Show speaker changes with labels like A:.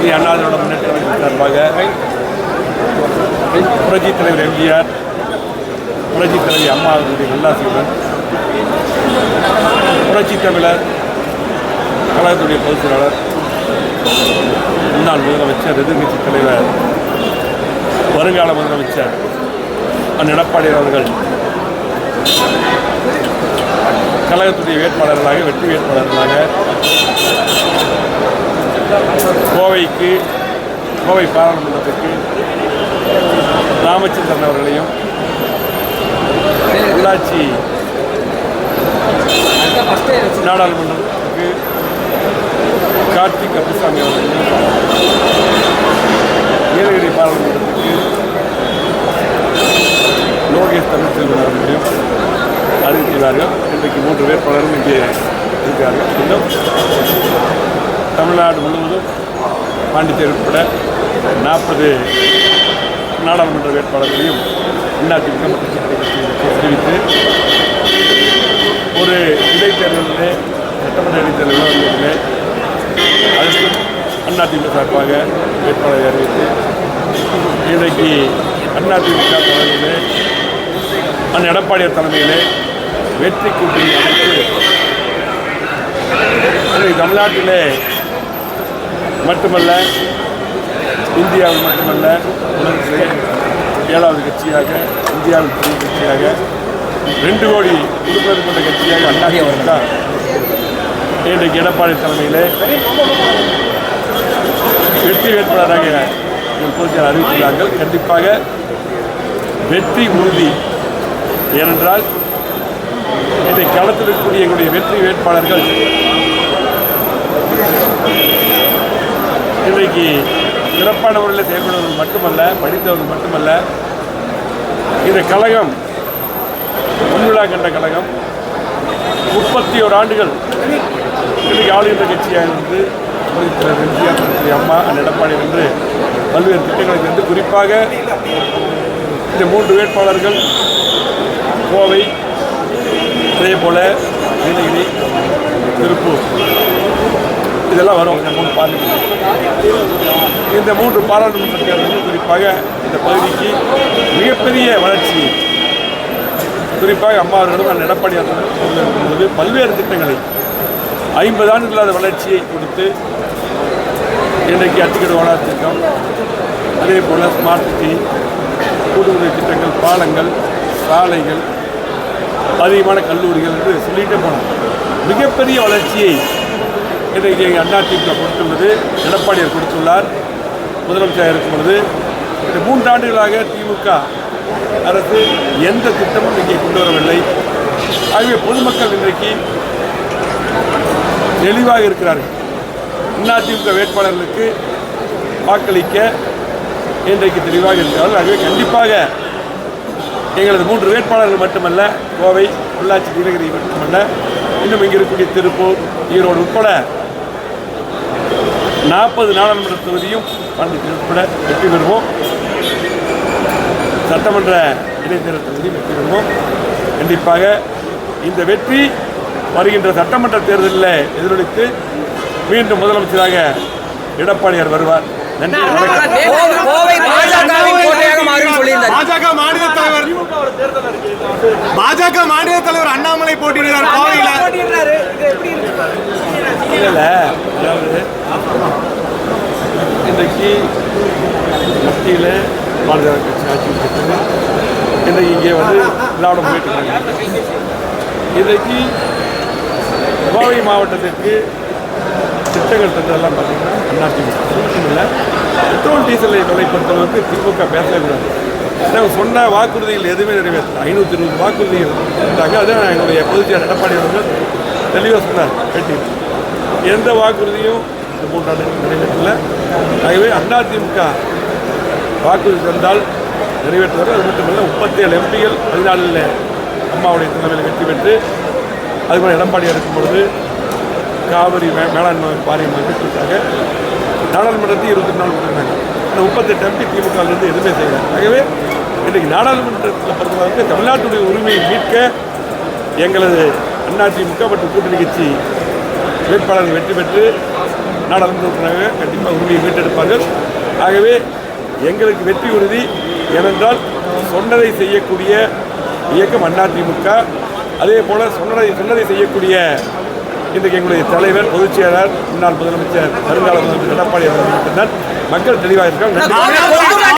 A: இந்திய அண்ணா திராவிட முன்னேற்ற கழகத்தின் சார்பாக புரட்சித் தலைவர் எம்ஜிஆர், புரட்சித் தலைவி அம்மா அவர்களுடைய நல்லாசியுடன் புரட்சித் தமிழர் கழகத்துடைய பொதுச் செயலாளர், முன்னாள் முதலமைச்சர், எதிர்கட்சித் தலைவர், வருங்கால முதலமைச்சர் அண்ணன் எடப்பாடி அவர்கள் கழகத்துடைய வேட்பாளர்களாக, வெற்றி வேட்பாளர்களாக கோவை பாராளுமன்றத்திற்கு ராமச்சந்திரன் அவர்களையும், உள்ளாட்சி நாடாளுமன்றத்திற்கு கார்த்திக் கருப்பசாமி அவர்களையும், நீலகிரி பாராளுமன்றத்திற்கு லோகேஷ் தமிழ்ச்செல்வன் அவர்களையும் அறிவித்துள்ளார்கள். இன்றைக்கு 3 வேட்பாளரும் இங்கே இருக்கிறார்கள். இன்னும் தமிழ்நாடு முழுவதும் பாண்டிச்சேரி உட்பட 40 நாடாளுமன்ற வேட்பாளர்களையும் அதிமுக தெரிவித்து ஒரு இடைத்தேர்தலிலே, சட்டமன்ற இடைத்தேர்தலில் வந்ததிலே அதற்கு அதிமுக சார்பாக வேட்பாளரை அறிவித்து இன்றைக்கு அதிமுக தலைமையிலே அண்ணன் எடப்பாடியார் தலைமையிலே வெற்றி கூட்டணி அமைத்து தமிழ்நாட்டிலே மட்டுமல்ல, இந்தியாவில் மட்டுமல்ல, உலகத்திலே 7வது கட்சியாக, இந்தியாவில் பெரிய கட்சியாக, 2 கோடி உறுப்பினர் கொண்ட கட்சியாக அதிமுக இன்றைக்கு எடப்பாடி தலைமையிலே வெற்றி வேட்பாளராக பொதுச்செயலாளர் அறிவித்துள்ளார்கள். கண்டிப்பாக வெற்றி உறுதி. ஏனென்றால் இன்றைக்கு களத்தில் இருக்கக்கூடிய எங்களுடைய வெற்றி வேட்பாளர்கள் இன்றைக்கு சிறப்பான முறையில் செயல்படுவர்கள் மட்டுமல்ல, படித்தவர்கள் மட்டுமல்ல, இந்த கழகம் முன்விழா கண்ட கழகம் 31 ஆண்டுகள் இன்றைக்கு ஆளுகின்ற கட்சியாக இருந்து எம்ஜிஆர், அம்மா, எடப்பாடி என்று பல்வேறு திட்டங்களை இருந்து குறிப்பாக இந்த 3 வேட்பாளர்கள் கோவை, அதே போல் நீலகிரி, திருப்பூர், இதெல்லாம் வரும். இந்த 3 பாராளுமன்ற தேர்தலில் குறிப்பாக இந்த பகுதிக்கு மிகப்பெரிய வளர்ச்சி, குறிப்பாக அம்மா அவர்களும் எடப்பாடி அவர்களும் பல்வேறு திட்டங்களை 50 ஆண்டுகள் இல்லாத வளர்ச்சியை கொடுத்து இன்றைக்கு அத்திக்கடை ஓடாத திட்டம், அதே போல் ஸ்மார்ட் சிட்டி, கூட்டுறவு திட்டங்கள், பாலங்கள், சாலைகள், அதிகமான கல்லூரிகள் என்று சொல்லிகிட்டே போனோம். மிகப்பெரிய வளர்ச்சியை இன்றைக்கு அதிமுக கொடுத்துள்ளது. எடப்பாடியார் கொடுத்துள்ளார். முதலமைச்சராக இருக்கும் பொழுது இந்த 3 ஆண்டுகளாக திமுக அரசு எந்த திட்டமும் இங்கே கொண்டு வரவில்லை. ஆகவே பொதுமக்கள் இன்றைக்கு தெளிவாக இருக்கிறார்கள். அதிமுக வேட்பாளர்களுக்கு வாக்களிக்க இன்றைக்கு தெளிவாக இருக்கிறார்கள். ஆகவே கண்டிப்பாக எங்களது 3 வேட்பாளர்கள் மட்டுமல்ல, கோவை, உள்ளாட்சி, நீலகிரி மட்டுமல்ல, இன்னும் இங்கே இருக்கக்கூடிய திருப்பூர், ஈரோடு உட்பட 40 நாடாளுமன்ற தொகுதியும் உட்பட வெற்றி பெறுவோம். சட்டமன்ற இடைத்தேர்தல் தொகுதியும் வெற்றி பெறுவோம். கண்டிப்பாக இந்த வெற்றி வருகின்ற சட்டமன்ற தேர்தலில் எதிரொலித்து மீண்டும் முதலமைச்சராக எடப்பாடியார் வருவார். நன்றி.
B: பாஜக மாநில தலைவர் அண்ணாமலை போட்டியிடுறார் கோவையில்.
A: அதாவது இன்றைக்கு மத்தியில் பாரதிய கட்சி ஆட்சி பெற்றது. இன்றைக்கு இங்கே திராவிடம் போயிட்டு இருக்காங்க. இன்றைக்கு கோவை மாவட்டத்திற்கு திட்டங்கள் தந்ததெல்லாம் பார்த்தீங்கன்னா அதிமுக இல்லை. பெட்ரோல் டீசலை விலை பொறுத்தளவுக்கு திமுக பேசக்கூடாது. அவங்க சொன்ன வாக்குறுதிகள் எதுவுமே நிறைவேற்றல. 520 வாக்குறுதிகள் இருந்தாங்க. அதுதான் எங்களுடைய பொதுச்செயலாளர் எடப்பாடி அவர்கள் தெளிவாக சொன்னார் பேட்டியில். எந்த வாக்குறுதியும் இந்த 3 ஆண்டுகள் நிறைவேற்றல. ஆகவே அதிமுக வாக்குறுதி தந்தால் நிறைவேற்றுவார். அது மட்டுமல்ல, 37 எம்பிகள் 14 அம்மாவுடைய தலைமையில் வெற்றி பெற்று அதுபோல் எடப்பாடியாக இருக்கும் பொழுது காவிரி மேலாண்மை வாரியம் அமைப்பதற்காக நாடாளுமன்றத்தை 24 கொடுத்துருந்தாங்க. அந்த 38 எம்பி திமுகவிலிருந்து எதுவுமே செய்யல. ஆகவே இன்றைக்கு நாடாளுமன்றத்தில் பொறுத்தவரைக்கும் தமிழ்நாட்டுடைய உரிமையை மீட்க எங்களது அதிமுக மற்றும் கூட்டணி கட்சி வேட்பாளர்கள் வெற்றி பெற்று நாடாளுமன்ற உறுப்பினராக கண்டிப்பாக உரிமையை மீட்டெடுப்பார்கள். ஆகவே எங்களுக்கு வெற்றி உறுதி. ஏனென்றால் சொன்னதை செய்யக்கூடிய இயக்கம் அதிமுக. அதே போல சொன்னதை செய்யக்கூடிய இன்றைக்கு எங்களுடைய தலைவர், பொதுச் செயலாளர், முன்னாள் முதலமைச்சர், வருங்கால முதலமைச்சர் எடப்பாடி அவர்கள் மக்கள் தெளிவாக இருக்காங்க.